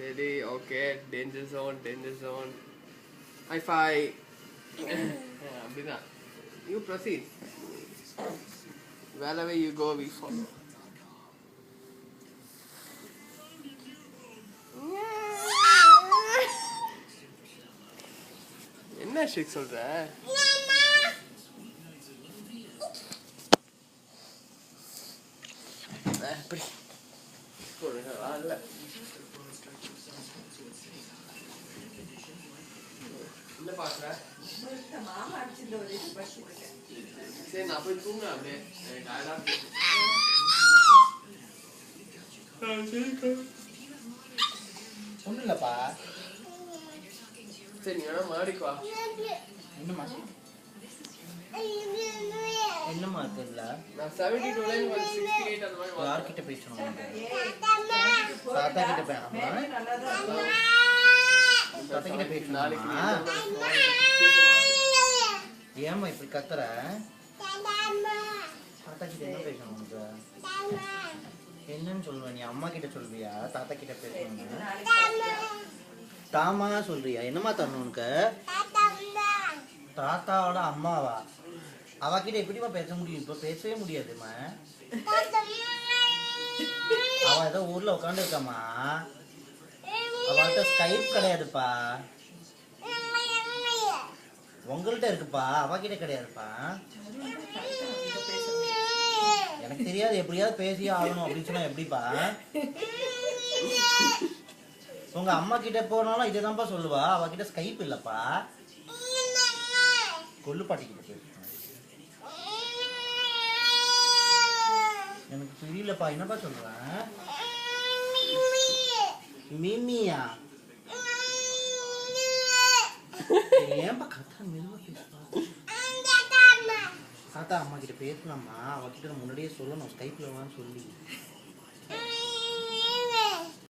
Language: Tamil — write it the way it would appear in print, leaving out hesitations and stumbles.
Steady, okay. Danger zone, danger zone. High five. Yeah, you proceed. Wherever you go, we follow. என்ன ஷேக் சொல்ற? அப்படி இல்ல என்ன பாக்குற? சரி நான் போய் தூங்குறேன் அப்படியே. ஒன்றும் இல்லைப்பா. சரி நீ வேணா மாடிக்கு வா. என்னம்மா என்னம்மா தெரியல. நான் 72 68 அந்த மாதிரி யார்கிட்ட பேசணும்? தாத்தா கிட்ட பேசணுமா? தாத்தா கிட்ட பேசணுமா? ஏம்மா இப்படி கத்துற? தாத்தா கிட்ட என்ன பேசணும் உனக்கு? என்னன்னு சொல்லுவ நீ? அம்மா கிட்ட சொல்வியா? தாத்தா கிட்ட பேசணும்? தாமா சொல்றியா? என்னம்மா தரணும் உனக்கு? தாத்தாவோட அம்மாவா? அவகிட்ட எப்படிமா பேச முடியும்? இப்ப பேசவே முடியாதுமா. அவ ஏதோ ஊர்ல உட்காந்து இருக்காமா. அவள்கிட்ட ஸ்கைப் கிடையாதுப்பா. உங்கள்கிட்ட இருக்குப்பா, அவகிட்ட கிடையாதுப்பா. எனக்கு தெரியாது, எப்படியாவது பேசியே ஆகணும் அப்படின்னு சொன்னா எப்படிப்பா? உங்க அம்மா கிட்ட போனாலும் இதைதான்ப்பா சொல்லுவா. அவகிட்ட ஸ்கைப் இல்லப்பா. கொல்லுப்பாட்டி கிட்ட பேச எனக்கு புரியலப்பா. என்னப்பா சொல்றேன்? மிமியா? ஏன்பா கத்தா மெதுவா பேசுவா? தாத்தா அம்மா கிட்ட பேசலாமா? அவகிட்ட முன்னாடியே சொல்லணும் ஸ்கைப்ல வான்னு சொல்லி.